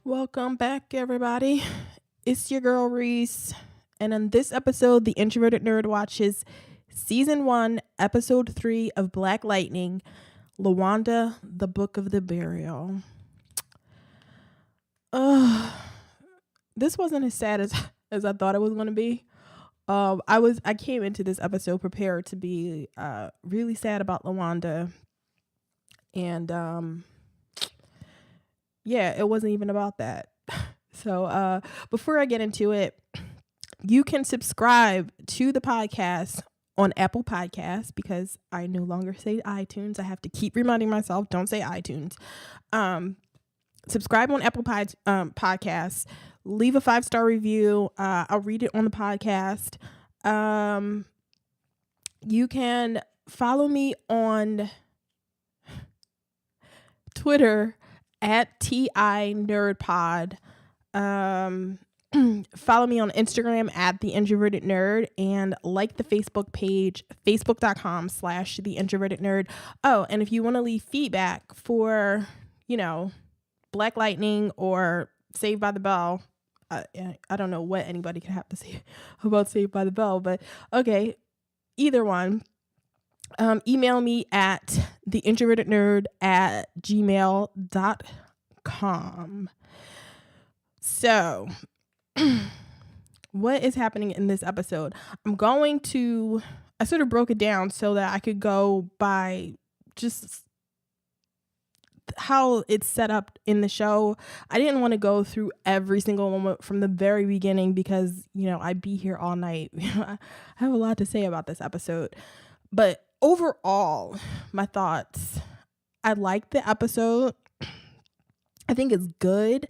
Welcome back, everybody. It's your girl Reese, and in this episode, the Introverted Nerd watches Season 1, Episode 3 of Black Lightning, Lawanda, the Book of the Burial. This wasn't as sad as I thought it was going to be. I came into this episode prepared to be really sad about Lawanda, and yeah, it wasn't even about that. So before I get into it, you can subscribe to the podcast on Apple Podcasts because I no longer say iTunes. I have to keep reminding myself, don't say iTunes. Subscribe on Apple Podcasts. Leave a 5-star review. I'll read it on the podcast. You can follow me on Twitter at TINerdPod. Follow me on Instagram at The Introverted Nerd and like the Facebook page, facebook.com/The Introverted Nerd. Oh, and if you want to leave feedback for, Black Lightning or Saved by the Bell, I don't know what anybody can have to say about Saved by the Bell, but okay, either one. Email me at theintrovertednerd@gmail.com. So, what is happening in this episode? I sort of broke it down so that I could go by just how it's set up in the show. I didn't want to go through every single moment from the very beginning because, I'd be here all night. I have a lot to say about this episode. But overall, my thoughts, I like the episode. I think it's good.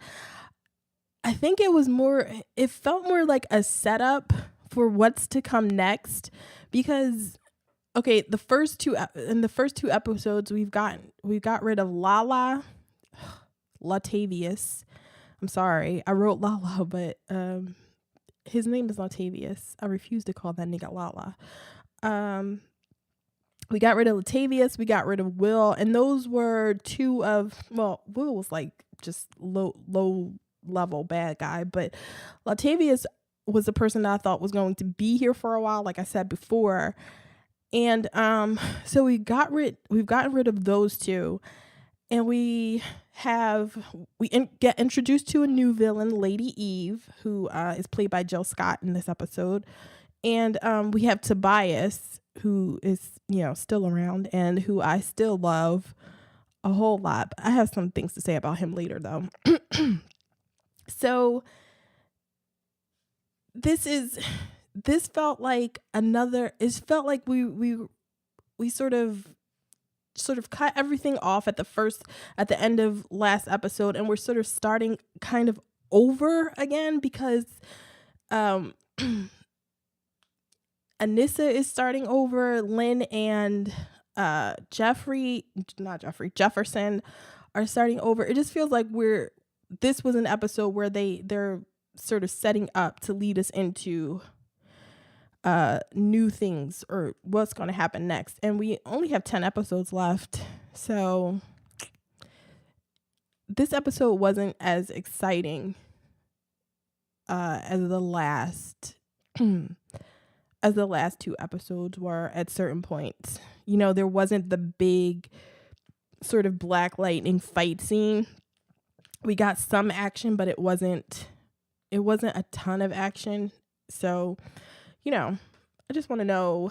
I think it felt more like a setup for what's to come next because, okay, in the first two episodes, we got rid of Latavius. I'm sorry, I wrote Lala, but his name is Latavius. I refuse to call that nigga Lala. We got rid of Latavius, we got rid of Will, and those were Will was like just low level bad guy, but Latavius was the person that I thought was going to be here for a while, like I said before. And so we've gotten rid of those two, and we get introduced to a new villain, Lady Eve, who is played by Jill Scott in this episode. And we have Tobias, who is, still around and who I still love a whole lot. I have some things to say about him later, though. So this felt like we sort of cut everything off at the end of last episode, and we're sort of starting kind of over again because Anissa is starting over. Lynn and Jefferson are starting over. It just feels like this was an episode where they're sort of setting up to lead us into new things or what's going to happen next. And we only have 10 episodes left. So this episode wasn't as exciting as the last two episodes were at certain points. There wasn't the big sort of Black Lightning fight scene. We got some action, but it wasn't a ton of action. So, I just want to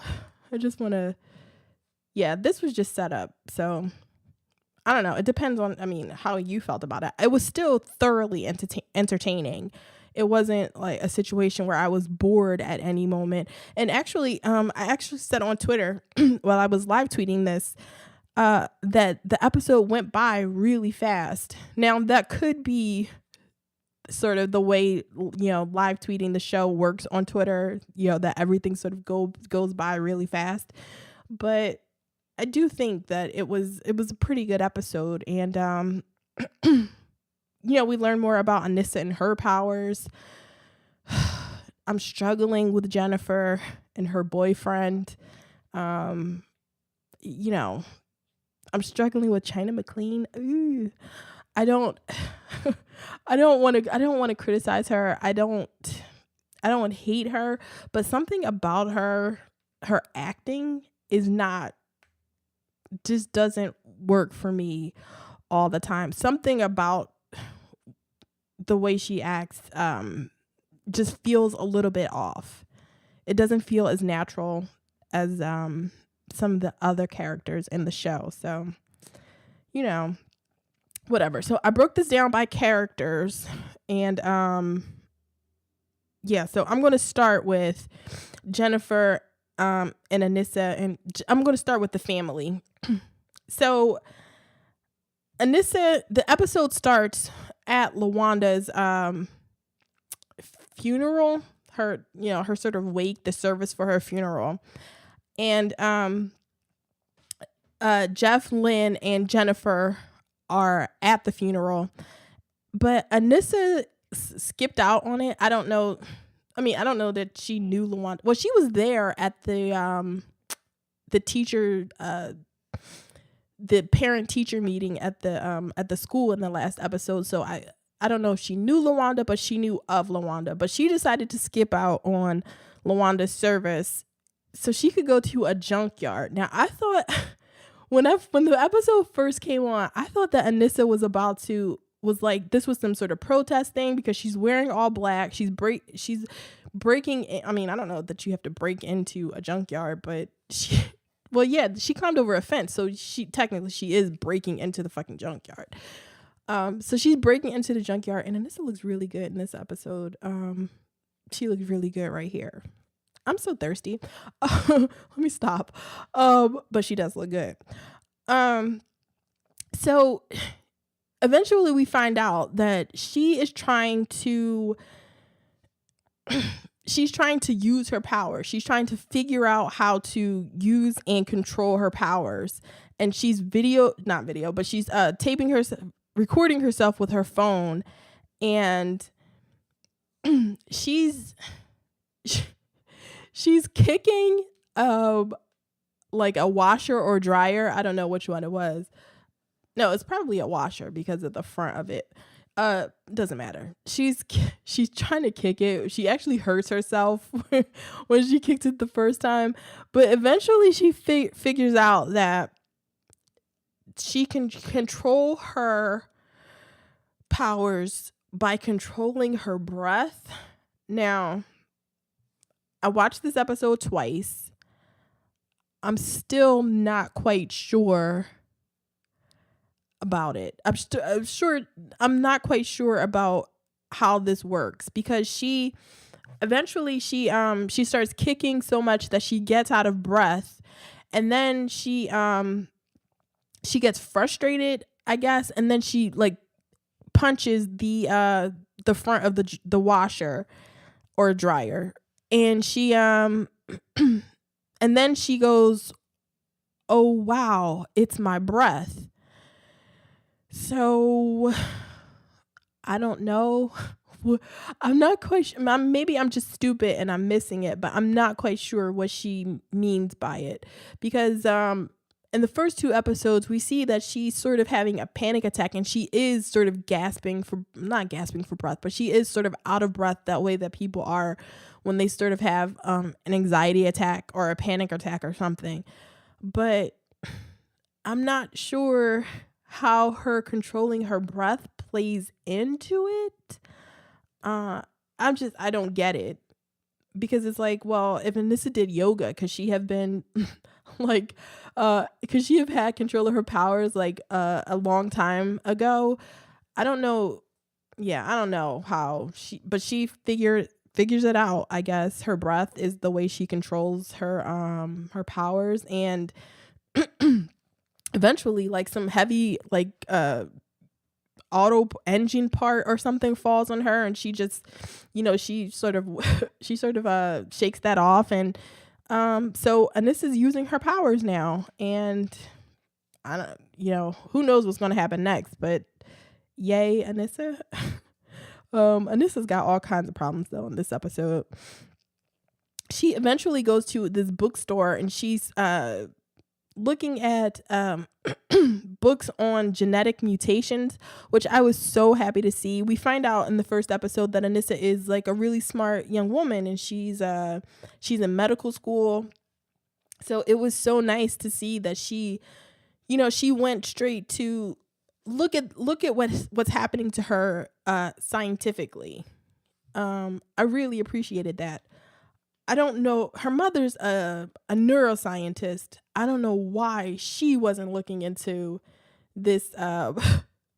this was just set up. So I don't know. It depends on, how you felt about it. It was still thoroughly entertaining. It wasn't like a situation where I was bored at any moment. And actually, I actually said on Twitter while I was live tweeting this, that the episode went by really fast. Now that could be sort of the way, live tweeting the show works on Twitter, that everything sort of goes by really fast. But I do think that it was a pretty good episode. And, we learn more about Anissa and her powers. I'm struggling with Jennifer and her boyfriend. I'm struggling with China McLean. Ooh. I don't I don't want to criticize her. I don't hate her, but something about her acting is not just doesn't work for me all the time. Something about the way she acts just feels a little bit off. It doesn't feel as natural as some of the other characters in the show. So, you know, whatever. So I broke this down by characters, and so I'm going to start with Jennifer and Anissa, and I'm going to start with the family. So Anissa, the episode starts at Lawanda's funeral, her sort of wake, the service for her funeral. And Jeff, Lynn, and Jennifer are at the funeral, but Anissa skipped out on it. I don't know that she knew Lawanda. Well, she was there at the teacher, the parent teacher meeting at the school in the last episode. So I don't know if she knew Lawanda, but she knew of Lawanda. But she decided to skip out on Lawanda's service so she could go to a junkyard. Now, I thought when the episode first came on, I thought that Anissa was like this was some sort of protest thing because she's wearing all black. She's breaking. I mean, I don't know that you have to break into a junkyard, but she climbed over a fence, so she is breaking into the fucking junkyard. So she's breaking into the junkyard, and Anissa looks really good in this episode. She looks really good right here. I'm so thirsty. Let me stop. But she does look good. So eventually we find out that she is trying to use her power. She's trying to figure out how to use and control her powers. And she's she's recording herself with her phone, and she's kicking like a washer or dryer. I don't know which one it was. No, it's probably a washer because of the front of it. Doesn't matter. She's trying to kick it. She actually hurts herself when she kicked it the first time, but eventually she figures out that she can control her powers by controlling her breath. Now, I watched this episode twice. I'm still not quite sure about it. I'm not quite sure about how this works, because she starts kicking so much that she gets out of breath, and then she gets frustrated, I guess, and then she like punches the front of the washer or dryer, and she and then she goes, "Oh wow, it's my breath." So I don't know. I'm not quite sure. Maybe I'm just stupid and I'm missing it, but I'm not quite sure what she means by it, because in the first two episodes, we see that she's sort of having a panic attack, and she is sort of not gasping for breath, but she is sort of out of breath, that way that people are when they sort of have an anxiety attack or a panic attack or something. But I'm not sure how her controlling her breath plays into it. I don't get it, because it's like, well, if Anissa did yoga, could she have been like, could she have had control of her powers like a long time ago? I don't know. Yeah, I don't know how she figures it out. I guess her breath is the way she controls her powers, and eventually like some heavy like auto engine part or something falls on her, and she just she sort of shakes that off, and so Anissa's using her powers now, and I don't who knows what's going to happen next, but yay Anissa. Anissa's got all kinds of problems though in this episode. She eventually goes to this bookstore, and she's looking at books on genetic mutations, which I was so happy to see. We find out in the first episode that Anissa is like a really smart young woman, and she's in medical school. So it was so nice to see that she went straight to look at what's happening to her scientifically. I really appreciated that. I don't know. Her mother's a neuroscientist. I don't know why she wasn't looking into this,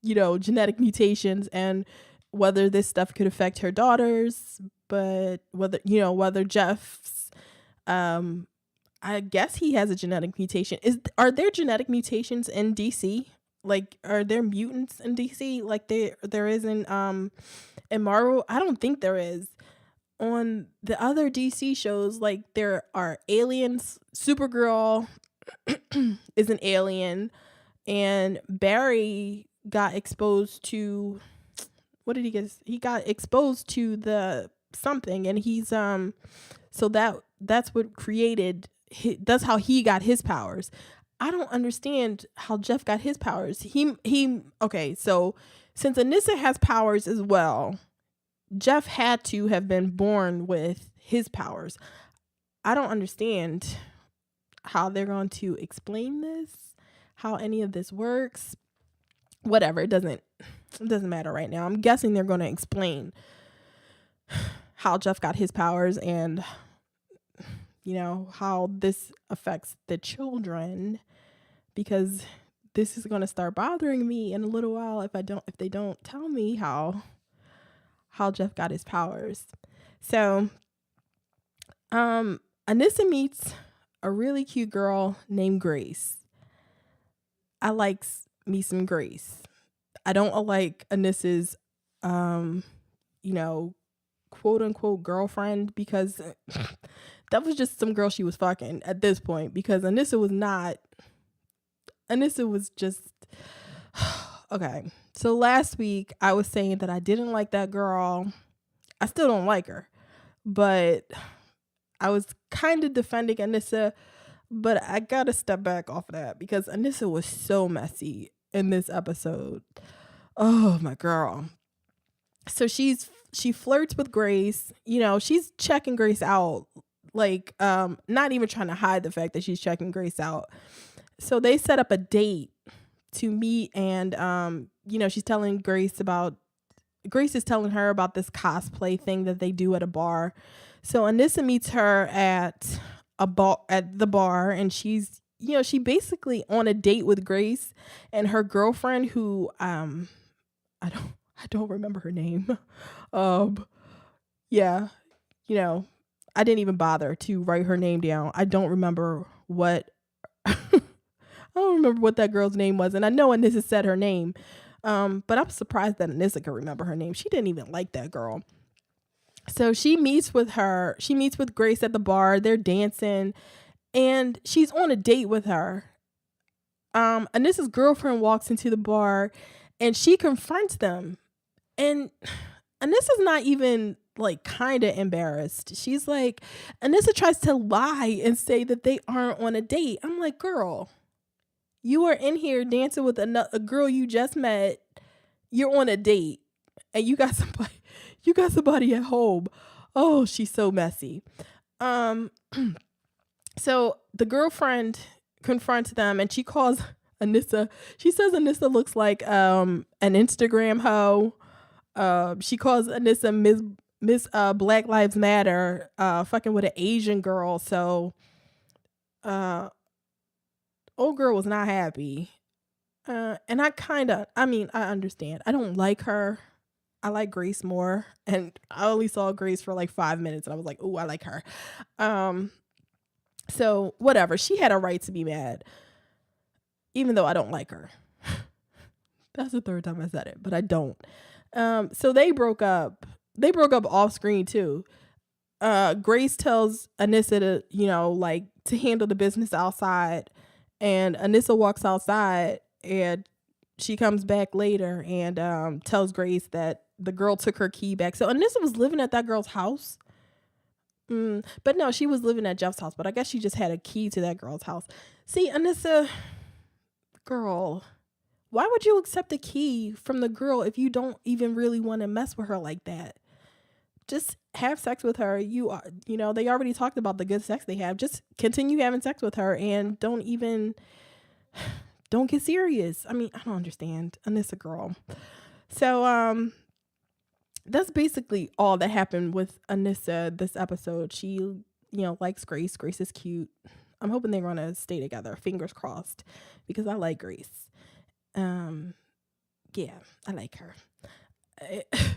genetic mutations and whether this stuff could affect her daughters. But whether Jeff's, I guess he has a genetic mutation. Are there genetic mutations in DC? Like, are there mutants in DC? Like there is in Marvel? I don't think there is. On the other DC shows, like, there are aliens. Supergirl is an alien, and Barry got exposed to, what did he get? He got exposed to the something, and he's so that's what created. That's how he got his powers. I don't understand how Jeff got his powers. Okay, so since Anissa has powers as well, Jeff had to have been born with his powers. I don't understand how they're going to explain this, how any of this works. Whatever, it doesn't matter right now. I'm guessing they're going to explain how Jeff got his powers and how this affects the children, because this is going to start bothering me in a little while if they don't tell me how Jeff got his powers. So Anissa meets a really cute girl named Grace. I like me some Grace. I don't like Anissa's quote unquote girlfriend, because that was just some girl she was fucking at this point, because Anissa was just okay. So last week I was saying that I didn't like that girl. I still don't like her, but I was kind of defending Anissa, but I gotta step back off of that because Anissa was so messy in this episode. Oh, my girl. So she flirts with Grace. She's checking Grace out, like, not even trying to hide the fact that she's checking Grace out. So they set up a date to meet, and Grace is telling her about this cosplay thing that they do at a bar. So Anissa meets her at the bar, and she's she basically on a date with Grace and her girlfriend, who I don't remember her name. Yeah, I didn't even bother to write her name down. I don't remember what that girl's name was, and I know Anissa said her name, but I'm surprised that Anissa could remember her name. She didn't even like that girl. So she meets with Grace at the bar. They're dancing, and she's on a date with her. Anissa's girlfriend walks into the bar, and she confronts them, and Anissa's not even like kind of embarrassed. She's like, Anissa tries to lie and say that they aren't on a date. I'm like, girl, you are in here dancing with a girl you just met. You're on a date, and you got somebody at home. Oh, she's so messy. So the girlfriend confronts them, and she calls Anissa. She says Anissa looks like an Instagram hoe. She calls Anissa Miss Black Lives Matter, fucking with an Asian girl. So old girl was not happy. And I understand. I don't like her. I like Grace more. And I only saw Grace for like 5 minutes, and I was like, ooh, I like her. So whatever. She had a right to be mad, even though I don't like her. That's the third time I said it, but I don't. So they broke up. They broke up off screen too. Grace tells Anissa to handle the business outside, and Anissa walks outside, and she comes back later and tells Grace that the girl took her key back. So Anissa was living at that girl's house. But no, she was living at Jeff's house, but I guess she just had a key to that girl's house. See, Anissa, girl, Why would you accept a key from the girl if you don't even really want to mess with her like that? Just have sex with her. They already talked about the good sex they have. Just continue having sex with her and don't get serious. I mean, I don't understand. Anissa girl. So that's basically all that happened with Anissa this episode. She, likes Grace. Grace is cute. I'm hoping they're gonna stay together. Fingers crossed, because I like Grace. Yeah, I like her.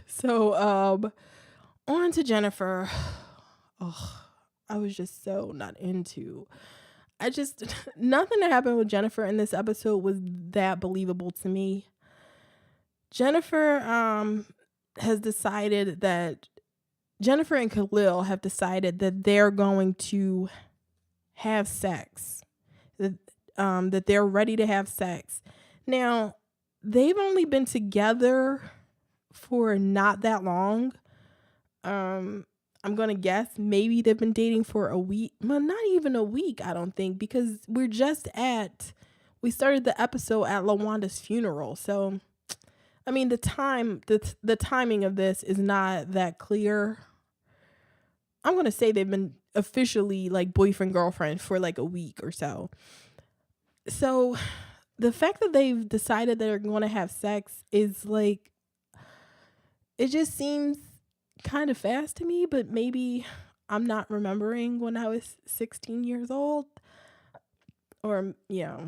So on to Jennifer. Oh, I was just so not into. Nothing that happened with Jennifer in this episode was that believable to me. Jennifer Jennifer and Khalil have decided that they're going to have sex. That they're ready to have sex. Now, they've only been together for not that long. I'm going to guess maybe they've been dating for a week. Well, not even a week, I don't think, because we started the episode at Lawanda's funeral. So, I mean, the timing of this is not that clear. I'm going to say they've been officially like boyfriend, girlfriend for like a week or so. So the fact that they've decided they're going to have sex is like, it just seems kind of fast to me, but maybe I'm not remembering when I was 16 years old, or, yeah,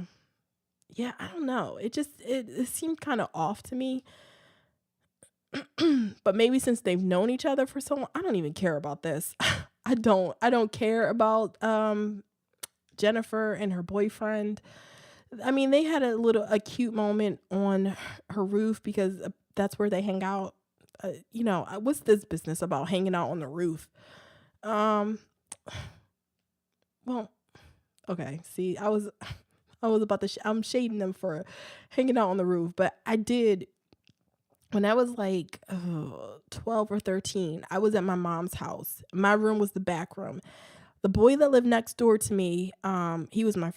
I don't know. It seemed kind of off to me. But maybe since they've known each other for so long, I don't even care about this. I don't care about Jennifer and her boyfriend. I mean, they had a cute moment on her roof because that's where they hang out. What's this business about hanging out on the roof? Well, okay. See, I was about to. I'm shading them for hanging out on the roof, but I did. When I was like 12 or 13, I was at my mom's house. My room was the back room. The boy that lived next door to me, he was my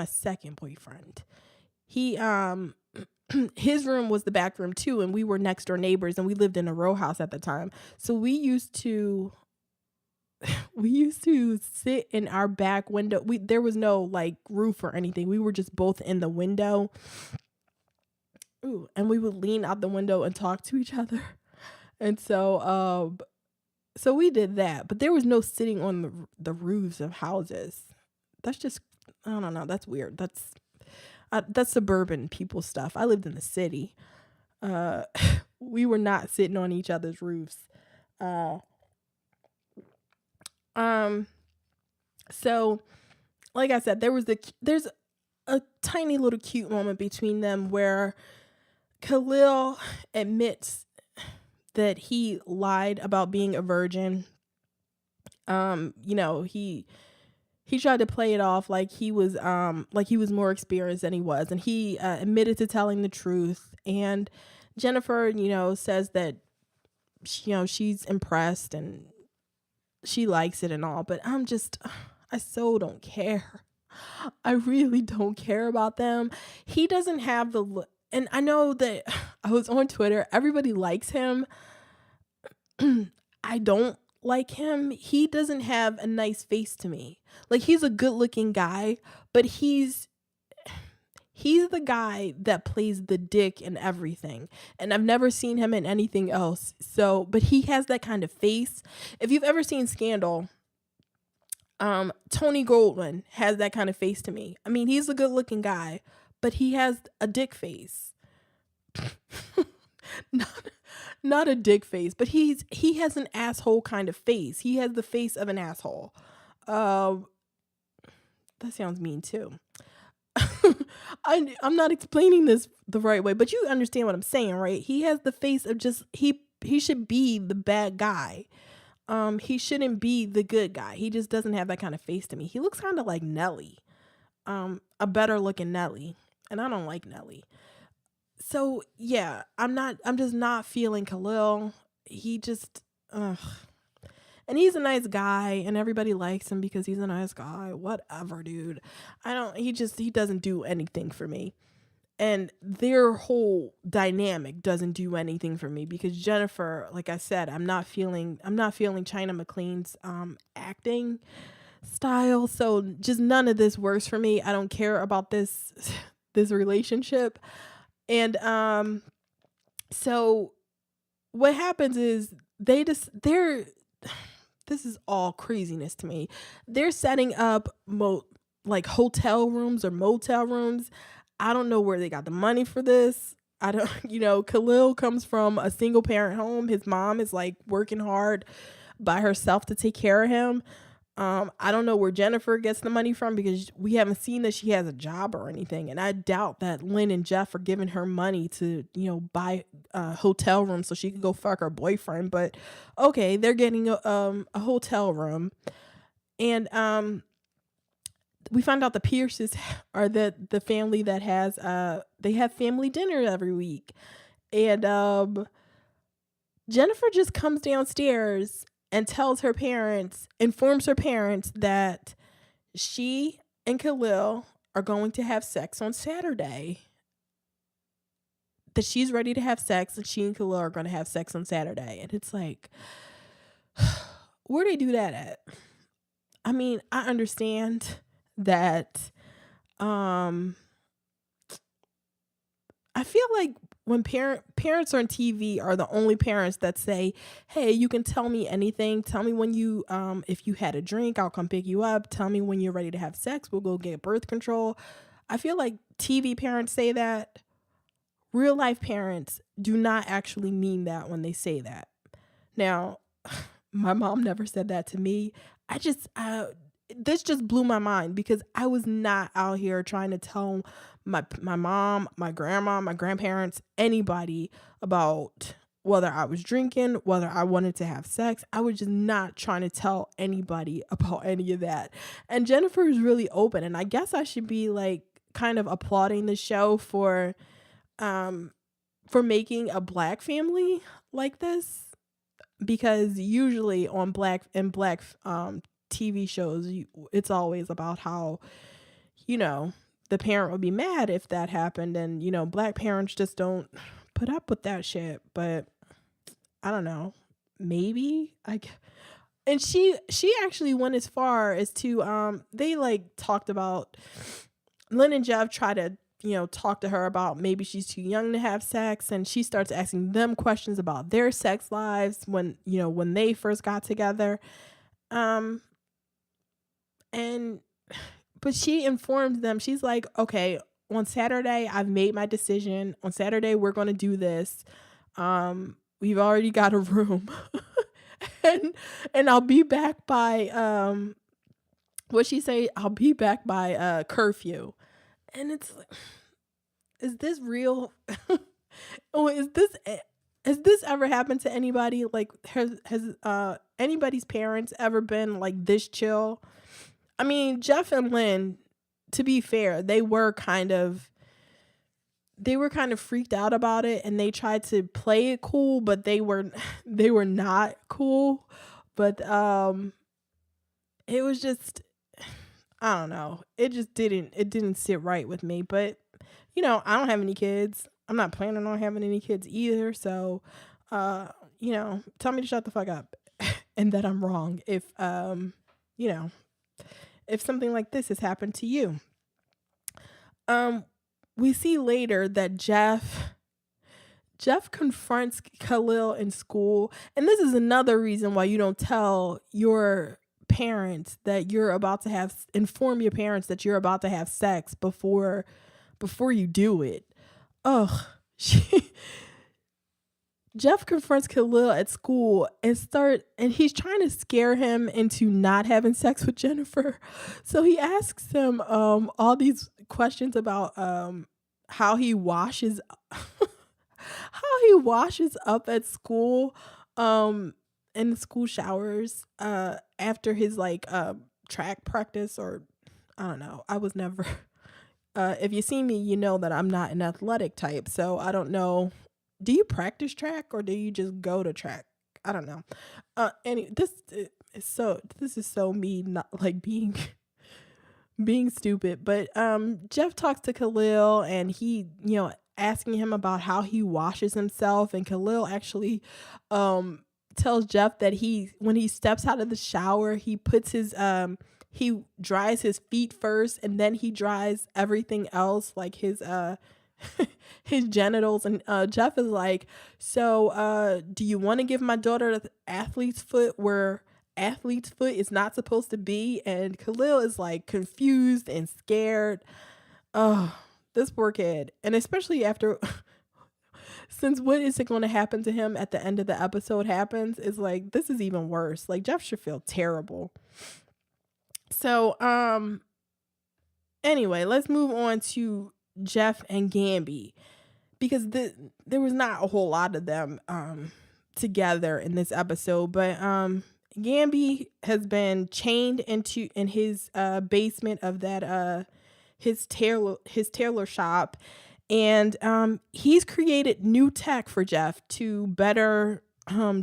second boyfriend. He his room was the back room too, and we were next door neighbors, and we lived in a row house at the time. So we used to sit in our back window. There was no like roof or anything. We were just both in the window. Ooh, and we would lean out the window and talk to each other. And so we did that, but there was no sitting on the roofs of houses. That's just, I don't know, that's weird. That's suburban people stuff. I lived in the city. We were not sitting on each other's roofs. So like I said, there's a tiny little cute moment between them where Khalil admits that he lied about being a virgin. He tried to play it off like he was more experienced than he was, and he admitted to telling the truth. And Jennifer, says that she's impressed and she likes it and all, but I so don't care. I really don't care about them. He doesn't have and I know that I was on Twitter. Everybody likes him. I don't like him. He doesn't have a nice face to me. Like, he's a good looking guy, but he's the guy that plays the dick in everything. And I've never seen him in anything else. So, but he has that kind of face. If you've ever seen Scandal, Tony Goldwyn has that kind of face to me. I mean, he's a good looking guy, but he has a dick face. Not a dick face, but he has an asshole kind of face. He has the face of an asshole. That sounds mean too. I'm not explaining this the right way, but you understand what I'm saying, right? He has the face of just he should be the bad guy. He shouldn't be the good guy. He just doesn't have that kind of face to me. He looks kind of like Nelly. A better looking Nelly. And I don't like Nelly. So yeah, I'm just not feeling Khalil. He just, and he's a nice guy and everybody likes him because he's a nice guy. Whatever, dude. He doesn't do anything for me. And their whole dynamic doesn't do anything for me because Jennifer, like I said, I'm not feeling China McClain's acting style. So just none of this works for me. I don't care about this this relationship. And so what happens is they're this is all craziness to me. They're setting up like hotel rooms or motel rooms. I don't know where they got the money for this. I don't, Khalil comes from a single parent home. His mom is like working hard by herself to take care of him. I don't know where Jennifer gets the money from because we haven't seen that she has a job or anything. And I doubt that Lynn and Jeff are giving her money to, buy a hotel room so she can go fuck her boyfriend. But okay, they're getting a hotel room. And we found out the Pierces are the family that has they have family dinner every week. And Jennifer just comes downstairs and informs her parents that she and Khalil are going to have sex on Saturday. That she's ready to have sex and she and Khalil are going to have sex on Saturday. And it's like, where do they do that at? I mean, I understand that I feel like when parents on TV are the only parents that say, "Hey, you can tell me anything. Tell me when you if you had a drink, I'll come pick you up. Tell me when you're ready to have sex. We'll go get birth control." I feel like TV parents say that. Real life parents do not actually mean that when they say that. Now, my mom never said that to me. This just blew my mind because I was not out here trying to tell my mom, my grandma, my grandparents, anybody about whether I was drinking, whether I wanted to have sex. I was just not trying to tell anybody about any of that. And Jennifer is really open, and I guess I should be like kind of applauding the show for making a black family like this, because usually on black TV shows, it's always about how, the parent would be mad if that happened. And, black parents just don't put up with that shit. But I don't know, maybe and she actually went as far as to, they like talked about, Lynn and Jeff try to, talk to her about maybe she's too young to have sex. And she starts asking them questions about their sex lives when they first got together. But she informed them, she's like, okay, on Saturday, I've made my decision. On Saturday, we're going to do this. We've already got a room. and I'll be back by, what she say? I'll be back by curfew. And it's like, is this real? Has this ever happened to anybody? Like, has anybody's parents ever been like this chill? I mean, Jeff and Lynn, to be fair, they were kind of freaked out about it, and they tried to play it cool, but they were not cool. But it was just, I don't know. It didn't sit right with me. But I don't have any kids. I'm not planning on having any kids either. So, tell me to shut the fuck up and that I'm wrong if if something like this has happened to you. We see later that Jeff confronts Khalil in school. And this is another reason why you don't tell your parents that you're about to inform your parents that you're about to have sex before you do it. Ugh. Jeff confronts Khalil at school and he's trying to scare him into not having sex with Jennifer. So he asks him all these questions about how he washes up at school in the school showers after his track practice, or I don't know. I was never if you see me, you know that I'm not an athletic type, so I don't know. Do you practice track or do you just go to track? I don't know. This is so me not like being being stupid. But Jeff talks to Khalil, and he, asking him about how he washes himself, and Khalil actually um tells Jeff that when he steps out of the shower, he dries his feet first, and then he dries everything else, like his his genitals. And Jeff is like, so do you want to give my daughter the athlete's foot where athlete's foot is not supposed to be? And Khalil is like confused and scared. Oh, this poor kid. And especially after since what is it going to happen to him at the end of the episode happens, is like, this is even worse. Like, Jeff should feel terrible. So anyway, let's move on to Jeff and Gamby, because there was not a whole lot of them together in this episode. But Gamby has been chained in his basement of that his tailor shop, and he's created new tech for Jeff to better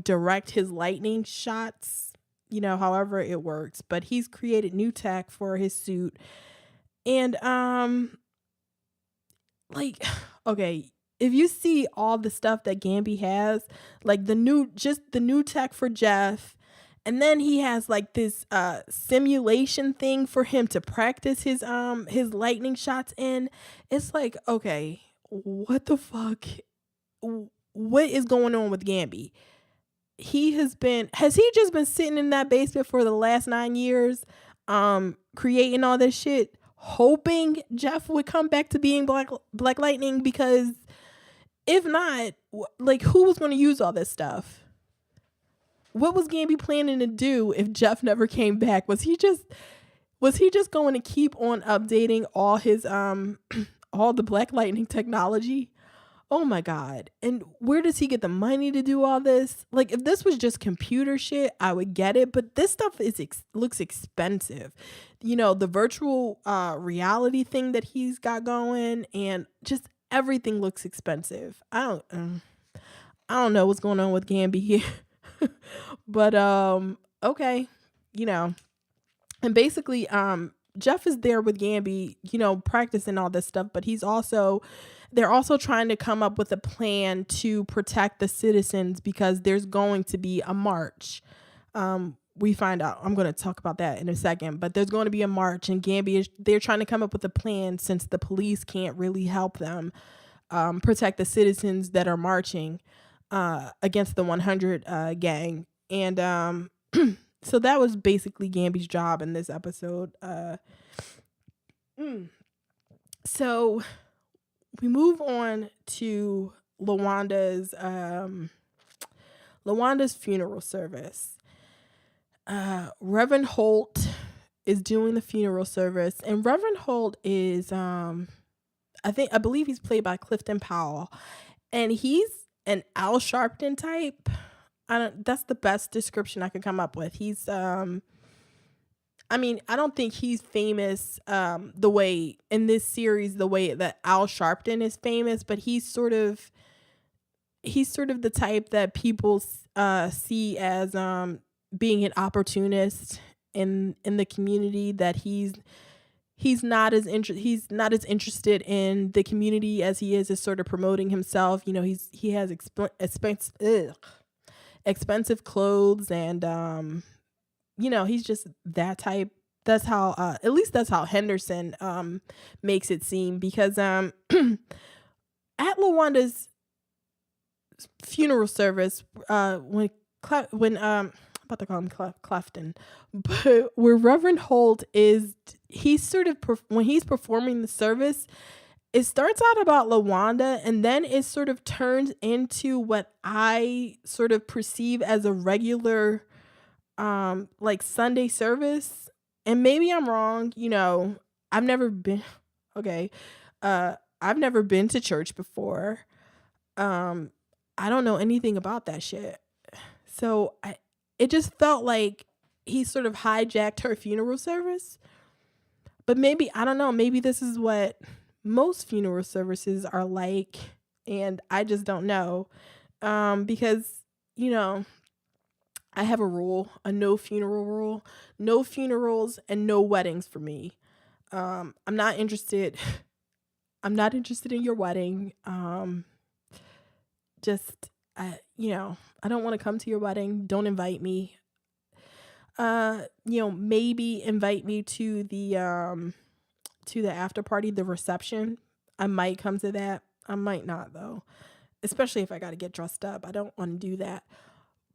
direct his lightning shots, however it works. But he's created new tech for his suit. And like, okay, if you see all the stuff that Gamby has, like the new tech for Jeff, and then he has like this simulation thing for him to practice his lightning shots in. It's like, okay, what the fuck? What is going on with Gamby? Has he just been sitting in that basement for the last 9 years, creating all this shit, hoping Jeff would come back to being Black Lightning? Because if not, like, who was going to use all this stuff? What was Gamby planning to do if Jeff never came back? Was he just going to keep on updating all his all the Black Lightning technology? Oh my God. And where does he get the money to do all this? Like, if this was just computer shit, I would get it. But this stuff looks expensive. The virtual reality thing that he's got going, and just everything looks expensive. I don't know what's going on with Gamby here. But okay. And basically Jeff is there with Gamby, practicing all this stuff, but they're also trying to come up with a plan to protect the citizens, because there's going to be a march. We find out, I'm going to talk about that in a second, but there's going to be a march, and they're trying to come up with a plan, since the police can't really help them protect the citizens that are marching against the 100 gang. And so that was basically Gamby's job in this episode. So we move on to Lawanda's funeral service. Reverend Holt is doing the funeral service, and Reverend Holt is I believe he's played by Clifton Powell, and he's an Al Sharpton type. That's the best description I could come up with. He's I don't think he's famous the way in this series, the way that Al Sharpton is famous, but he's sort of the type that people see as being an opportunist in the community, that he's not as interested in the community as he is sort of promoting himself. He has expensive clothes, and he's just that type. That's how at least that's how Henderson makes it seem, because at Lawanda's funeral service, when I'm about to call him Clefton, but where Reverend Holt is, he's sort of when he's performing the service, it starts out about Lawanda, and then it sort of turns into what I sort of perceive as a regular like Sunday service. And maybe I'm wrong, I've never been I've never been to church before. I don't know anything about that shit. So it just felt like he sort of hijacked her funeral service. But maybe, I don't know, maybe this is what most funeral services are like, and I just don't know. Because, I have a rule, a no funeral rule: no funerals and no weddings for me. I'm not interested. I'm not interested in your wedding. Just I don't want to come to your wedding. Don't invite me. Maybe invite me to the after party, the reception. I might come to that. I might not though. Especially if I got to get dressed up. I don't want to do that.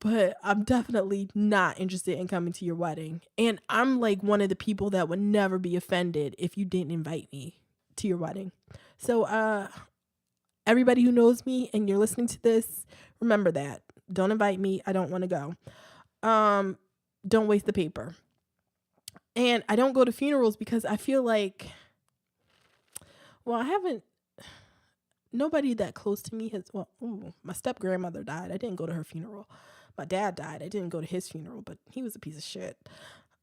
But I'm definitely not interested in coming to your wedding. And I'm like one of the people that would never be offended if you didn't invite me to your wedding. So everybody who knows me and you're listening to this, remember that. Don't invite me. I don't want to go. Don't waste the paper. And I don't go to funerals because I feel like, well, I haven't, nobody that close to me has, my step grandmother died. I didn't go to her funeral. My dad died. I didn't go to his funeral, but he was a piece of shit.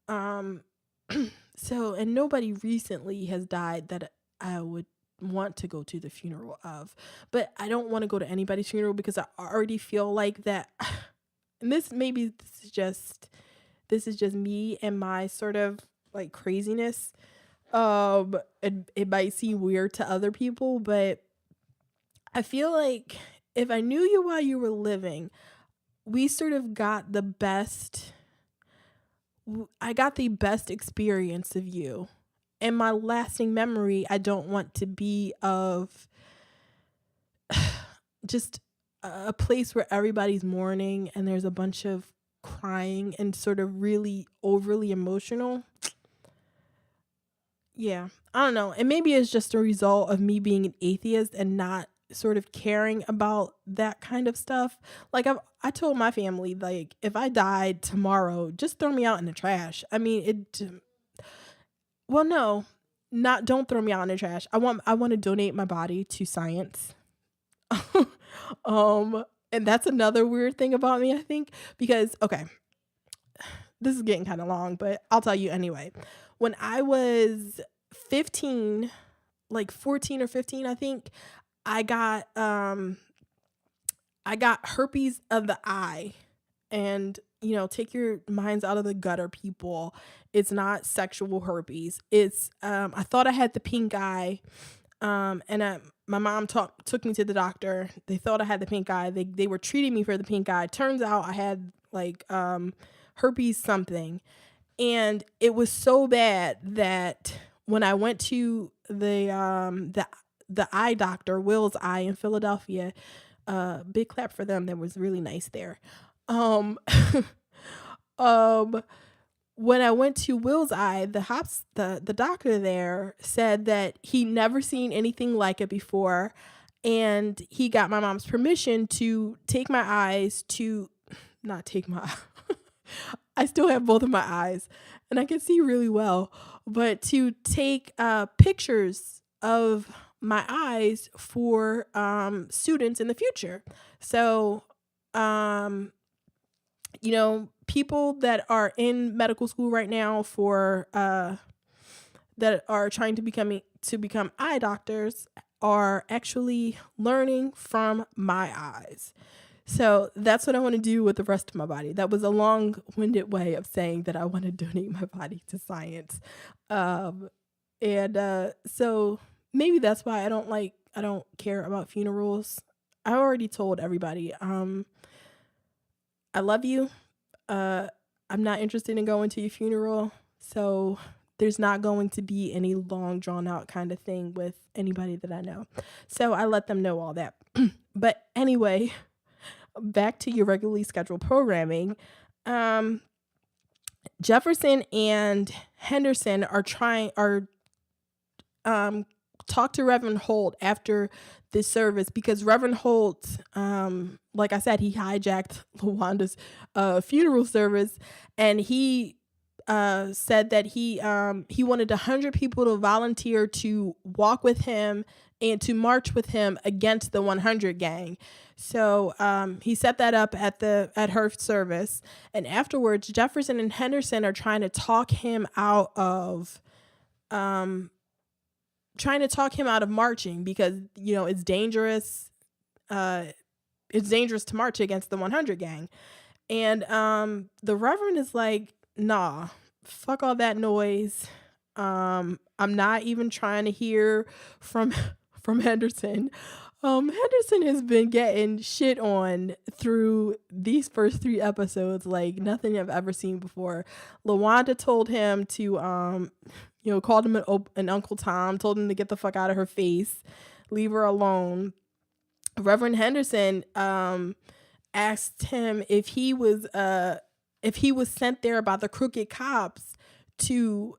So, and nobody recently has died that I would want to go to the funeral of. But I don't want to go to anybody's funeral because I already feel like that. And this is just me and my sort of like craziness. It might seem weird to other people, but I feel like if I knew you while you were living, we sort of got the best. I got the best experience of you. And my lasting memory, I don't want to be of just a place where everybody's mourning and there's a bunch of crying and sort of really overly emotional. Yeah, I don't know. And maybe it's just a result of me being an atheist and not sort of caring about that kind of stuff. Like I told my family, like, if I died tomorrow, just throw me out in the trash. I mean, well, no, don't throw me out in the trash. I want to donate my body to science. And that's another weird thing about me, I think, because, okay, this is getting kind of long, but I'll tell you anyway. When I was 15, like 14 or 15, I think, I got herpes of the eye. And, take your minds out of the gutter, people. It's not sexual herpes. It's I thought I had the pink eye. And my mom took me to the doctor. They thought I had the pink eye. They were treating me for the pink eye. Turns out I had like herpes something. And it was so bad that when I went to the eye doctor, Will's Eye in Philadelphia, big clap for them. That was really nice there. When I went to Will's Eye, the doctor there said that he never seen anything like it before, and he got my mom's permission to take my eyes to, not take my, I still have both of my eyes, and I can see really well, but to take pictures of my eyes for students in the future. So, people that are in medical school right now for that are trying to become eye doctors are actually learning from my eyes. So that's what I want to do with the rest of my body. That was a long-winded way of saying that I want to donate my body to science. So maybe that's why I don't care about funerals. I already told everybody, I love you. I'm not interested in going to your funeral. So there's not going to be any long drawn out kind of thing with anybody that I know. So I let them know all that. But anyway, back to your regularly scheduled programming. Jefferson and Henderson talk to Reverend Holt after this service because Reverend Holt, like I said, he hijacked Lawanda's funeral service, and he said that he wanted 100 people to volunteer to walk with him and to march with him against the 100 gang. So he set that up at her service, and afterwards, Jefferson and Henderson are trying to talk him out of marching because it's dangerous. It's dangerous to march against the 100 gang, and the Reverend is like, nah, fuck all that noise. I'm not even trying to hear from from Henderson. Henderson has been getting shit on through these first 3 episodes like nothing I've ever seen before. Lawanda told him to called him an Uncle Tom, told him to get the fuck out of her face, leave her alone. Reverend Henderson asked him if he was sent there by the crooked cops to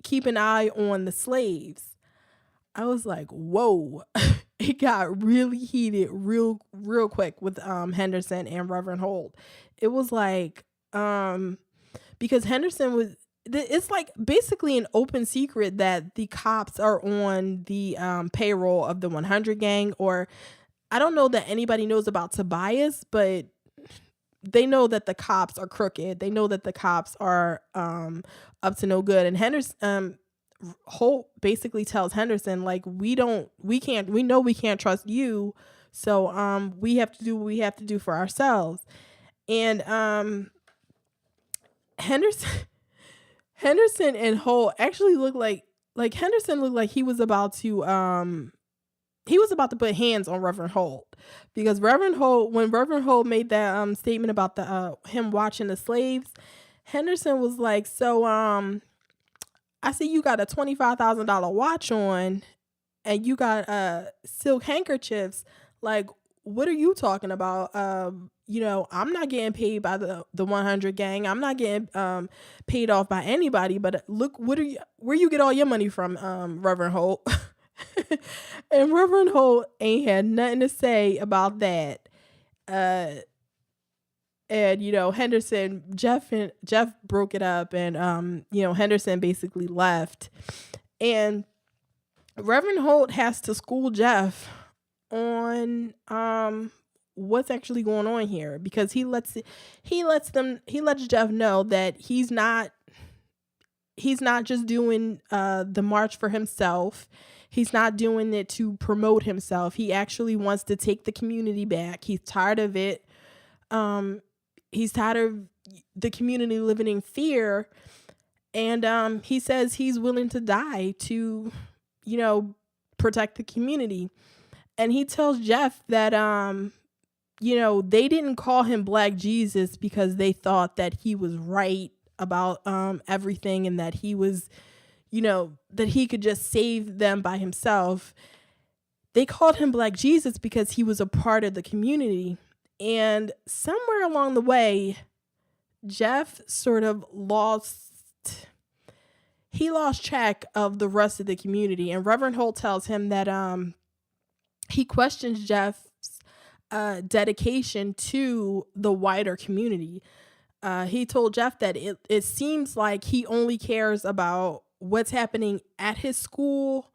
keep an eye on the slaves. I was like, whoa. It got really heated real quick with Henderson and Reverend Holt. It was like because Henderson was, it's like basically an open secret that the cops are on the payroll of the 100 gang, or I don't know that anybody knows about Tobias, but they know that the cops are crooked. They know that the cops are up to no good. And Henderson, Holt basically tells Henderson, like, we know we can't trust you. So we have to do what we have to do for ourselves. And Henderson and Holt actually look like Henderson looked like he was about to put hands on Reverend Holt, because when Reverend Holt made that statement about the him watching the slaves, Henderson was like, so I see you got a $25,000 watch on and you got silk handkerchiefs. Like, what are you talking about? I'm not getting paid by the 100 gang. I'm not getting paid off by anybody. But look, where you get all your money from, Reverend Holt? And Reverend Holt ain't had nothing to say about that. And Henderson, Jeff broke it up, and Henderson basically left, and Reverend Holt has to school Jeff on what's actually going on here, because he lets Jeff know that he's not just doing the march for himself. He's not doing it to promote himself. He actually wants to take the community back. He's tired of it. He's tired of the community living in fear. And he says he's willing to die to, protect the community. And he tells Jeff that, they didn't call him Black Jesus because they thought that he was right about everything, and that he was, that he could just save them by himself. They called him Black Jesus because he was a part of the community. And somewhere along the way, Jeff sort of lost track of the rest of the community. And Reverend Holt tells him that he questions Jeff's dedication to the wider community. He told Jeff that it seems like he only cares about what's happening at his school,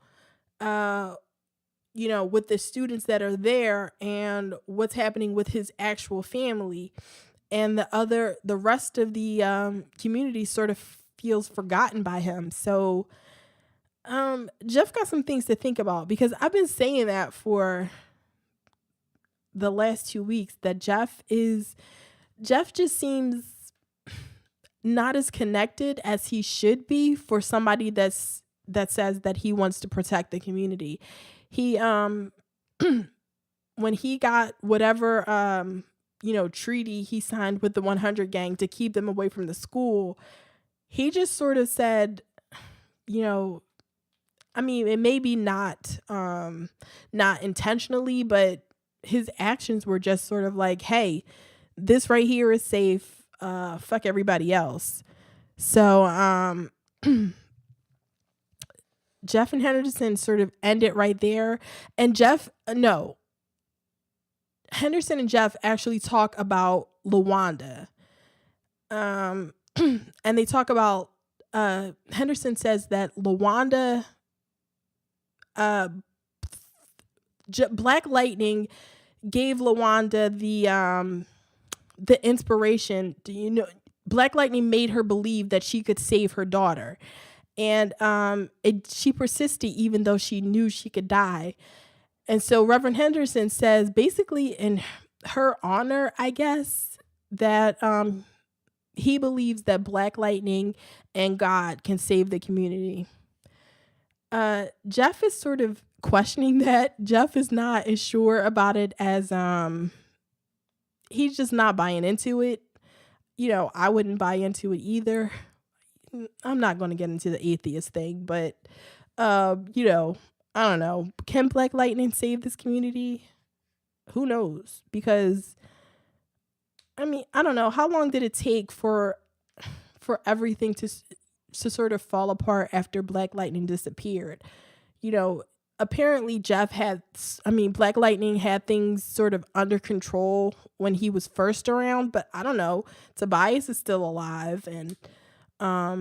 with the students that are there, and what's happening with his actual family, and the rest of the community sort of feels forgotten by him. So Jeff got some things to think about, because I've been saying that for the last 2 weeks, that Jeff just seems not as connected as he should be for somebody that says that he wants to protect the community. He when he got whatever treaty he signed with the 100 gang to keep them away from the school, he just sort of said, it may be not intentionally, but his actions were just sort of like, hey, this right here is safe, fuck everybody else. So Jeff and Henderson sort of end it right there. And Henderson and Jeff actually talk about Lawanda. And they talk about, Henderson says that Lawanda, Black Lightning gave Lawanda the inspiration. Black Lightning made her believe that she could save her daughter. And she persisted even though she knew she could die. And so Reverend Henderson says, basically in her honor, I guess, that he believes that Black Lightning and God can save the community. Jeff is sort of questioning that. Jeff is not as sure about it as he's just not buying into it. I wouldn't buy into it either. I'm not going to get into the atheist thing, but you know, I don't know. Can Black Lightning save this community? Who knows? Because I don't know. How long did it take for everything to sort of fall apart after Black Lightning disappeared? Apparently Black Lightning had things sort of under control when he was first around, but I don't know. Tobias is still alive, and I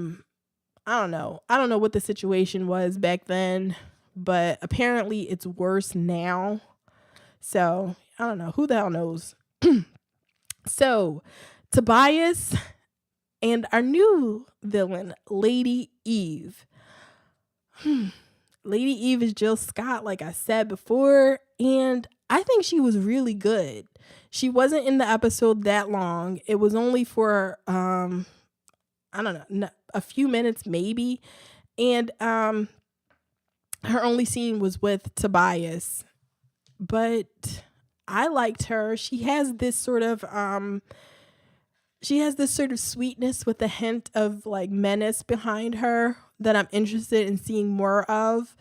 don't know. I don't know what the situation was back then, but apparently it's worse now. So I don't know. Who the hell knows? So Tobias and our new villain, Lady Eve. Lady Eve is Jill Scott, like I said before, and I think she was really good. She wasn't in the episode that long. It was only for I don't know, a few minutes maybe, and her only scene was with Tobias. But I liked her. She has this sort of sweetness with a hint of like menace behind her that I'm interested in seeing more of.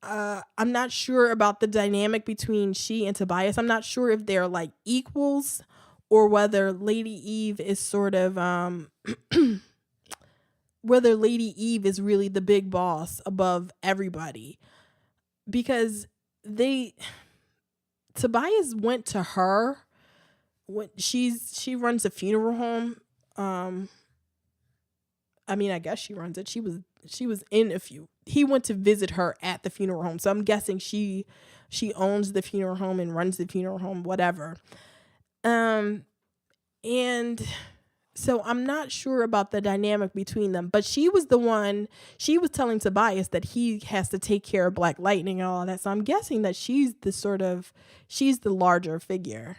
I'm not sure about the dynamic between she and Tobias. I'm not sure if they're like equals or whether Lady Eve is sort of whether Lady Eve is really the big boss above everybody. Because Tobias went to her when she runs a funeral home. I guess she runs it. She was in a few. He went to visit her at the funeral home. So I'm guessing she owns the funeral home and runs the funeral home, whatever. And so I'm not sure about the dynamic between them, but she was telling Tobias that he has to take care of Black Lightning and all that. So I'm guessing that she's the larger figure.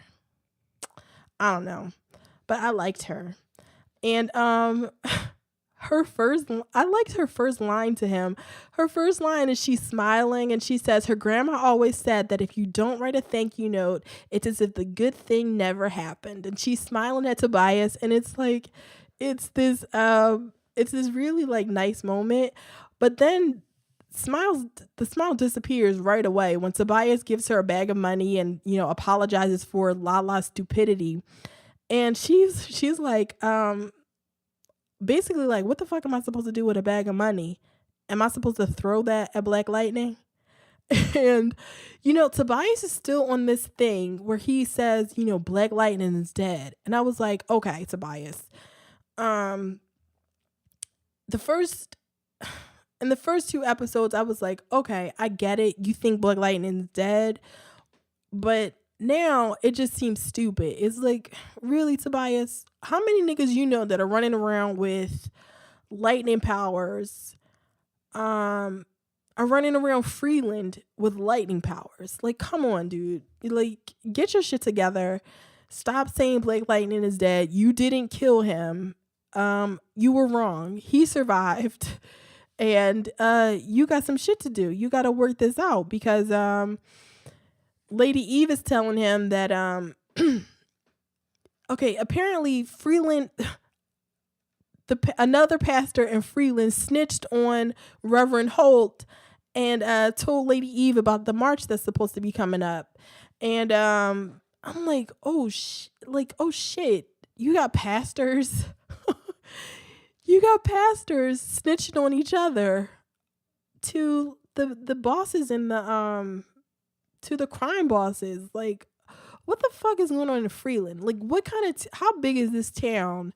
I don't know, but I liked her. And I liked her first line to him. Her first line is she's smiling and she says her grandma always said that if you don't write a thank you note, it's as if the good thing never happened. And she's smiling at Tobias, and it's like it's this really like nice moment. But then the smile disappears right away when Tobias gives her a bag of money and apologizes for Lala's stupidity. And she's like basically like, what the fuck am I supposed to do with a bag of money? Am I supposed to throw that at Black Lightning? And Tobias is still on this thing where he says, Black Lightning is dead. And I was like, okay, Tobias. In the first 2 episodes, I was like, okay, I get it. You think Black Lightning is dead, but now it just seems stupid. It's like, really, Tobias? How many niggas that are running around with lightning powers, are running around Freeland with lightning powers? Like, come on, dude. Like, get your shit together. Stop saying Black Lightning is dead. You didn't kill him. You were wrong. He survived. And you got some shit to do. You got to work this out because Lady Eve is telling him that okay, apparently Freeland, another pastor in Freeland snitched on Reverend Holt and told Lady Eve about the march that's supposed to be coming up. And I'm like, oh shit, you got pastors. You got pastors snitching on each other to the bosses and to the crime bosses. Like, what the fuck is going on in Freeland? Like, what kind of how big is this town,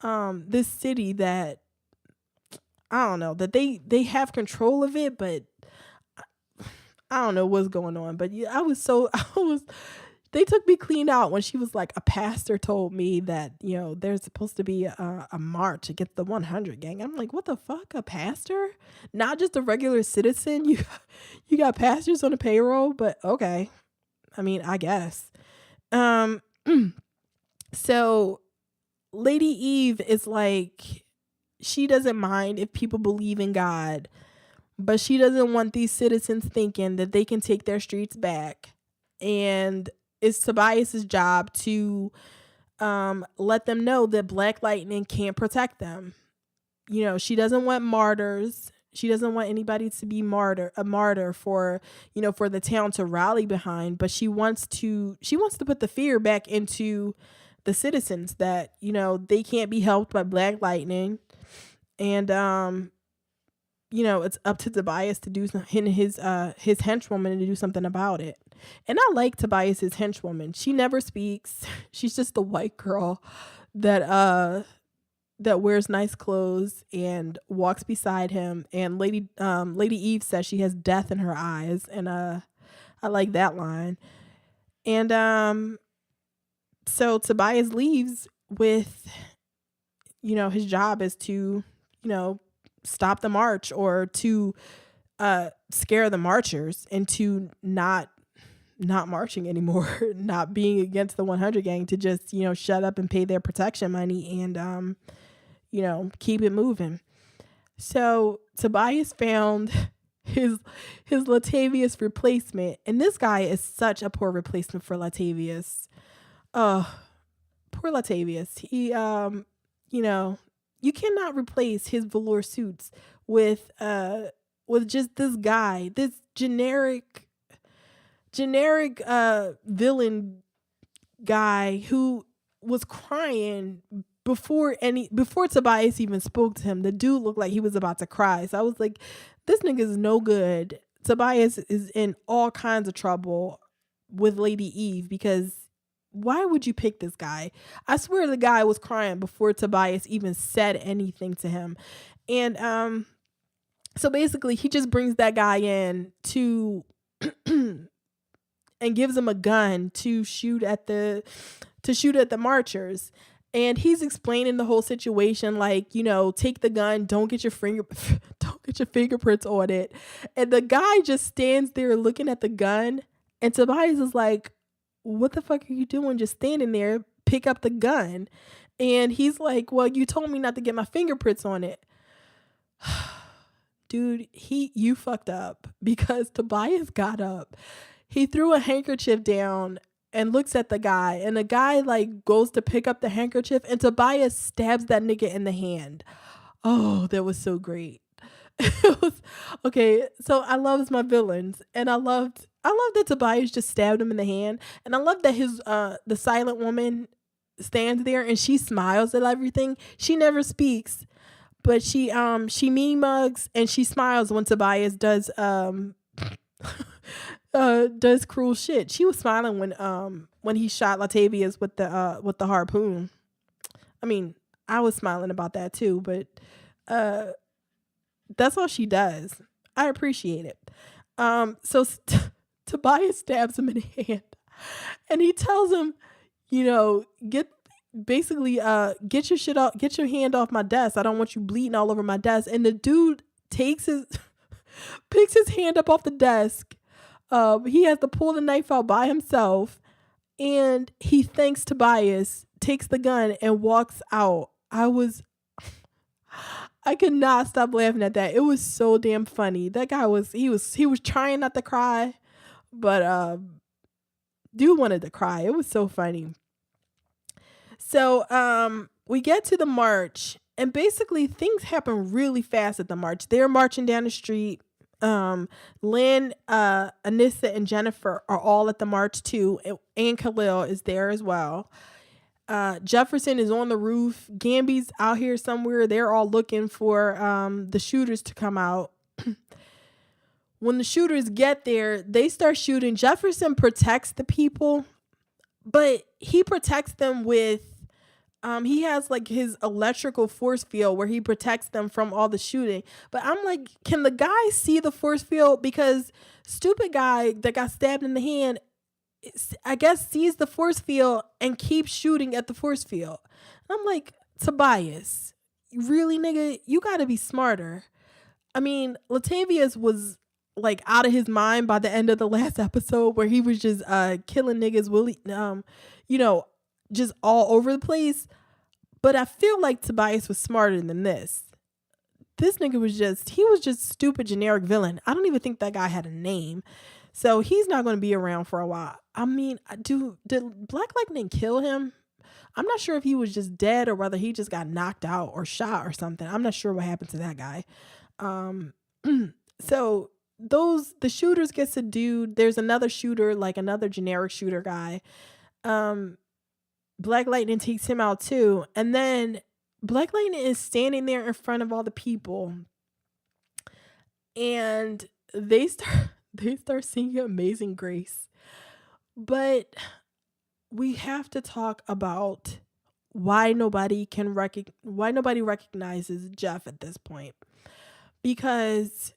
this city that I don't know, that they have control of it, but I don't know what's going on. But yeah, they took me clean out when she was like, a pastor told me that, there's supposed to be a march against the 100 gang. I'm like, what the fuck? A pastor? Not just a regular citizen? You got pastors on the payroll? But okay. I guess. So Lady Eve is like, she doesn't mind if people believe in God, but she doesn't want these citizens thinking that they can take their streets back. And it's Tobias's job to let them know that Black Lightning can't protect them. She doesn't want martyrs. She doesn't want anybody to be a martyr for, for the town to rally behind, but she wants to put the fear back into the citizens that, they can't be helped by Black Lightning. And it's up to Tobias to do something, his henchwoman to do something about it. And I like Tobias's henchwoman. She never speaks. She's just the white girl that wears nice clothes and walks beside him. And Lady Eve says she has death in her eyes, and I like that line. And so Tobias leaves with, his job is to, stop the march, or to scare the marchers into not marching anymore, not being against the 100 gang, to just, shut up and pay their protection money and keep it moving. So Tobias found his Latavius replacement, and this guy is such a poor replacement for Latavius. Oh, poor Latavius. He you cannot replace his velour suits with just this guy, this generic villain guy who was crying before Tobias even spoke to him. The dude looked like he was about to cry. So I was like, this nigga is no good. Tobias is in all kinds of trouble with Lady Eve, because why would you pick this guy? I swear the guy was crying before Tobias even said anything to him. And so basically he just brings that guy in to and gives him a gun to shoot at the marchers. And he's explaining the whole situation, like, take the gun, don't get your fingerprints on it. And the guy just stands there looking at the gun, and Tobias is like, what the fuck are you doing just standing there? Pick up the gun. And he's like, well, you told me not to get my fingerprints on it. Dude, you fucked up, because Tobias got up. He threw a handkerchief down and looks at the guy, and the guy like goes to pick up the handkerchief, and Tobias stabs that nigga in the hand. Oh, that was so great. Okay, so I loved my villains, and I loved that Tobias just stabbed him in the hand, and I love that his the silent woman stands there and she smiles at everything. She never speaks, but she mean mugs and she smiles when Tobias does cruel shit. She was smiling when he shot Latavius with the harpoon. I mean, I was smiling about that too, but that's all she does. I appreciate it. So Tobias stabs him in the hand, and he tells him, get your shit off, get your hand off my desk. I don't want you bleeding all over my desk. And the dude picks his hand up off the desk. He has to pull the knife out by himself, and he thanks Tobias, takes the gun, and walks out. I could not stop laughing at that. It was so damn funny. That guy was trying not to cry, but dude wanted to cry. It was so funny. So we get to the march, and basically things happen really fast at the march. They're marching down the street. Lynn, Anissa, and Jennifer are all at the march too, and Khalil is there as well. Jefferson is on the roof. Gamby's out here somewhere. They're all looking for the shooters to come out. When the shooters get there, they start shooting. Jefferson protects the people, but he protects them with he has like his electrical force field where he protects them from all the shooting. But I'm like, can the guy see the force field? Because stupid guy that got stabbed in the hand, I guess, sees the force field and keeps shooting at the force field. And I'm like, Tobias, really, nigga, you gotta be smarter. I mean, Latavius was like out of his mind by the end of the last episode, where he was just killing niggas, just all over the place. But I feel like Tobias was smarter than this. this nigga was just stupid generic villain. I don't even think that guy had a name. So he's not going to be around for a while. I mean, did Black Lightning kill him? I'm not sure if he was just dead or whether he just got knocked out or shot or something. I'm not sure what happened to that guy. So the shooters get subdued. There's another shooter, like another generic shooter guy. Black Lightning takes him out too. And then Black Lightning is standing there in front of all the people. And they start singing Amazing Grace. But we have to talk about why nobody recognizes Jeff at this point. Because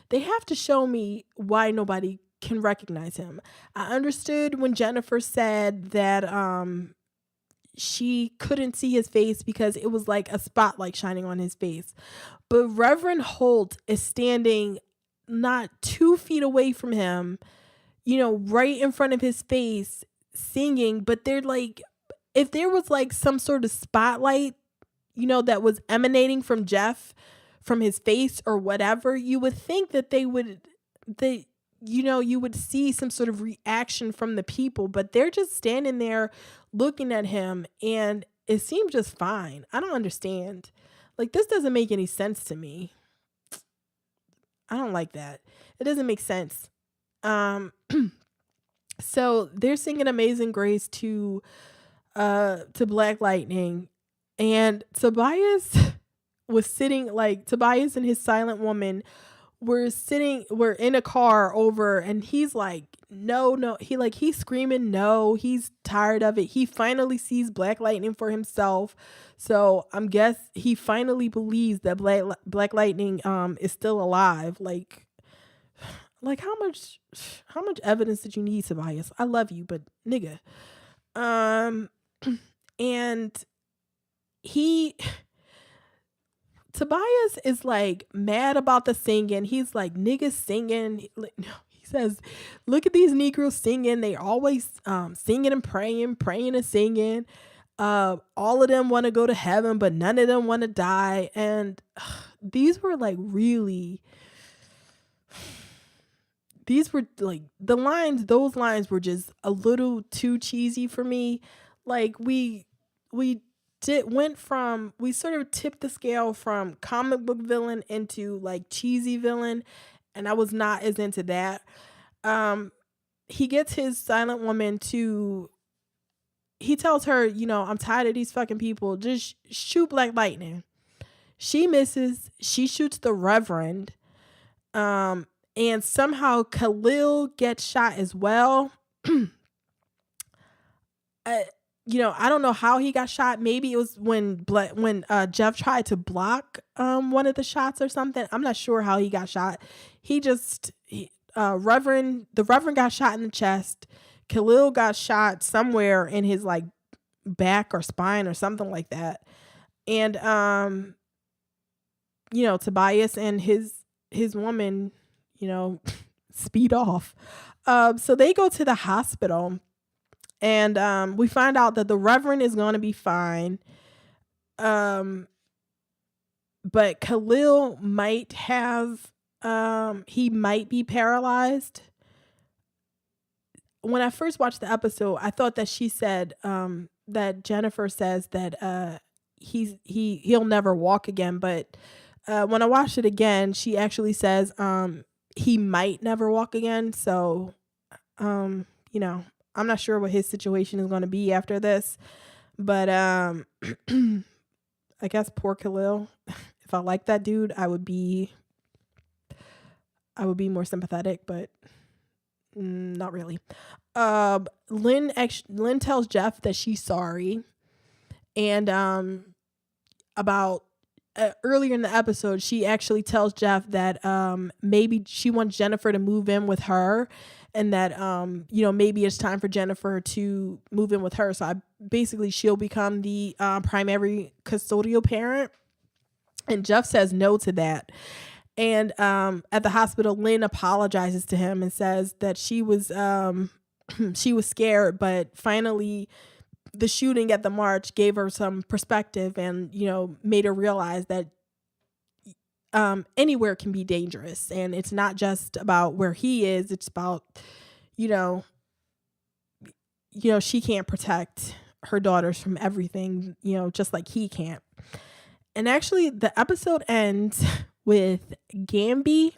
they have to show me why nobody can recognize him. I understood when Jennifer said that she couldn't see his face because it was like a spotlight shining on his face. But Reverend Holt is standing not 2 feet away from him, right in front of his face singing. But they're like, if there was like some sort of spotlight, that was emanating from Jeff, from his face or whatever, you would think that you would see some sort of reaction from the people, but they're just standing there looking at him and it seemed just fine. I don't understand. Like, this doesn't make any sense to me. I don't like that. It doesn't make sense. So they're singing Amazing Grace to Black Lightning, and Tobias was sitting, like, Tobias and his silent woman were in a car over, and he's like, no, he's screaming no, he's tired of it. He finally sees Black Lightning for himself. So he finally believes that Black Lightning is still alive. Like how much evidence did you need, Tobias? I love you, but nigga. And Tobias is like mad about the singing. He's like, niggas singing. He says, look at these Negroes singing. They always singing and praying and singing. All of them want to go to heaven, but none of them want to die. And these were like those lines were just a little too cheesy for me. Like we sort of tipped the scale from comic book villain into like cheesy villain, and I was not as into that. He gets his silent woman he tells her, I'm tired of these fucking people, just shoot Black Lightning. She misses. She shoots the Reverend, and somehow Khalil gets shot as well. I don't know how he got shot. Maybe it was when Jeff tried to block one of the shots or something. I'm not sure how he got shot. The Reverend got shot in the chest. Khalil got shot somewhere in his like back or spine or something like that. And Tobias and his woman, speed off. So they go to the hospital. And we find out that the Reverend is going to be fine. But Khalil might be paralyzed. When I first watched the episode, I thought that she said that Jennifer says that he'll never walk again. But when I watched it again, she actually says he might never walk again. So, I'm not sure what his situation is going to be after this, but I guess poor Khalil. If I liked that dude, I would be more sympathetic, but not really. Lynn tells Jeff that she's sorry, and about earlier in the episode, she actually tells Jeff that maybe she wants Jennifer to move in with her. And that, maybe it's time for Jennifer to move in with her. So she'll become the primary custodial parent. And Jeff says no to that. And at the hospital, Lynn apologizes to him and says that she was scared, but finally the shooting at the march gave her some perspective and, made her realize that anywhere can be dangerous, and it's not just about where he is. It's about, you know, she can't protect her daughters from everything, just like he can't. And actually, the episode ends with Gamby.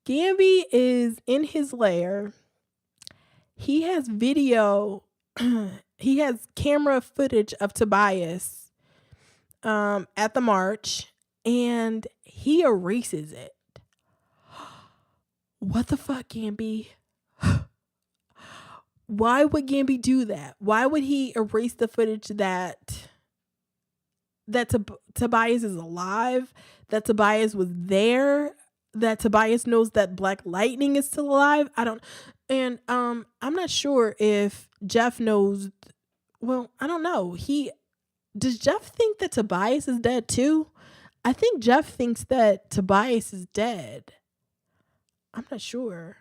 Gamby is in his lair. He has video. He has camera footage of Tobias at the march, and he erases it. What the fuck, Gamby? Why would Gamby do that? Why would he erase the footage that Tobias is alive, that Tobias was there, that Tobias knows that Black Lightning is still alive? I'm not sure if Jeff knows. Well, I don't know. Does Jeff think that Tobias is dead too? I think Jeff thinks that Tobias is dead. I'm not sure.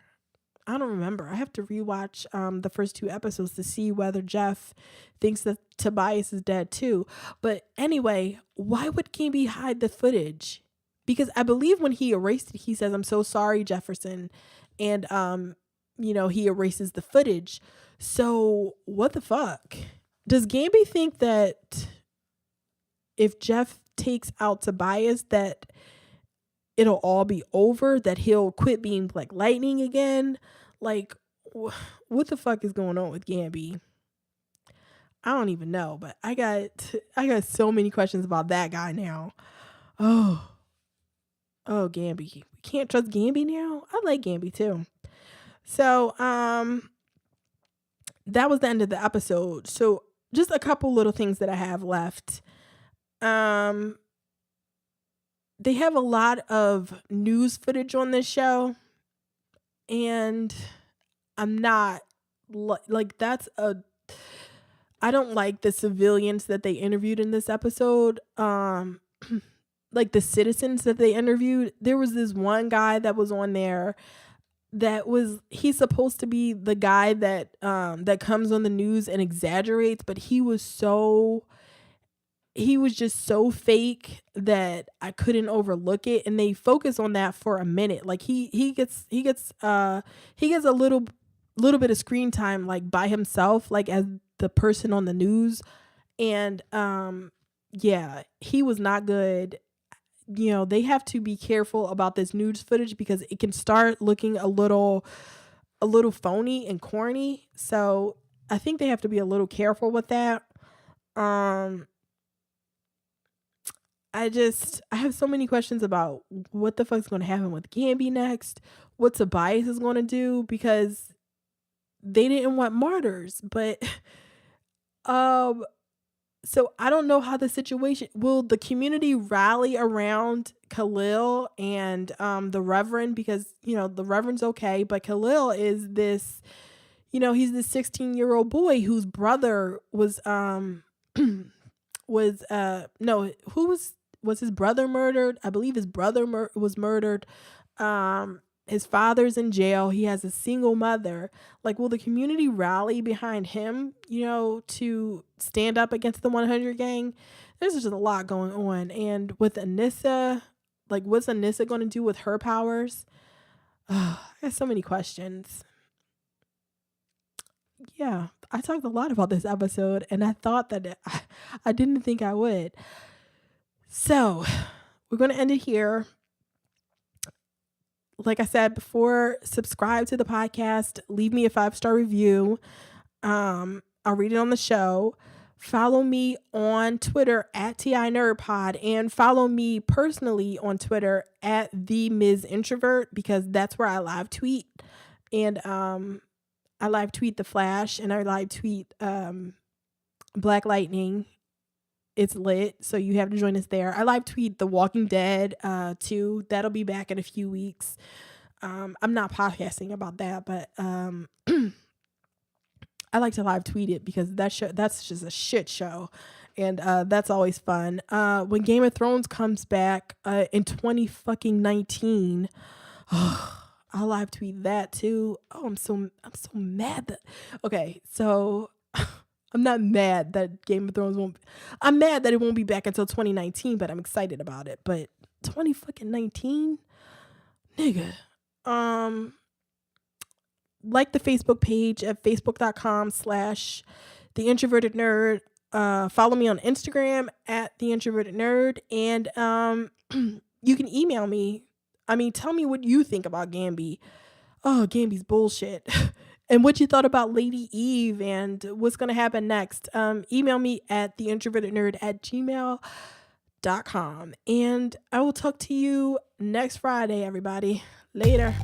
I don't remember. I have to rewatch the first 2 episodes to see whether Jeff thinks that Tobias is dead too. But anyway, why would Gamby hide the footage? Because I believe when he erased it, he says, "I'm so sorry, Jefferson," and he erases the footage. So what the fuck? Does Gamby think that if Jeff takes out Tobias, that it'll all be over, that he'll quit being Black Lightning again? Like, what the fuck is going on with Gamby? I don't even know, but I got so many questions about that guy now. Oh, Gamby. We can't trust Gamby now? I like Gamby too. So, that was the end of the episode. So, just a couple little things that I have left. They have a lot of news footage on this show, and I'm not like I don't like the civilians that they interviewed in this episode. Like the citizens that they interviewed. There was this one guy that was on there he's supposed to be the guy that comes on the news and exaggerates, but he was just so fake that I couldn't overlook it. And they focus on that for a minute. Like he gets a little bit of screen time, like by himself, like as the person on the news. And yeah, he was not good. They have to be careful about this news footage because it can start looking a little phony and corny. So I think they have to be a little careful with that. I have so many questions about what the fuck's going to happen with Gamby next, what Tobias is going to do, because they didn't want martyrs, but so I don't know how the situation will the community rally around Khalil and the Reverend, because the Reverend's okay, but Khalil is this, he's this 16-year-old boy whose brother was was his brother murdered? I believe his brother was murdered. His father's in jail. He has a single mother. Like, will the community rally behind him, to stand up against the 100 gang? There's just a lot going on. And with Anissa, like, what's Anissa going to do with her powers? I have so many questions. Yeah, I talked a lot about this episode, and I thought that I didn't think I would. So, we're going to end it here. Like I said before, subscribe to the podcast. Leave me a 5-star review. I'll read it on the show. Follow me on Twitter at TINerdPod, and follow me personally on Twitter at TheMsIntrovert, because that's where I live tweet. And I live tweet The Flash, and I live tweet Black Lightning. It's lit, so you have to join us there. I live tweet The Walking Dead too. That'll be back in a few weeks. I'm not podcasting about that, but I like to live tweet it because that's just a shit show, and that's always fun. When Game of Thrones comes back in 2019, I'll live tweet that too. Oh, I'm so mad that. Okay, so I'm not mad that Game of Thrones won't. I'm mad that it won't be back until 2019, but I'm excited about it. But 2019, nigga. Like the Facebook page at facebook.com/theintrovertednerd. Follow me on Instagram at theintrovertednerd, and you can email me. I mean, tell me what you think about Gambi. Oh, Gambi's bullshit. And what you thought about Lady Eve and what's going to happen next. Email me at theintrovertednerd@gmail.com. And I will talk to you next Friday, everybody. Later.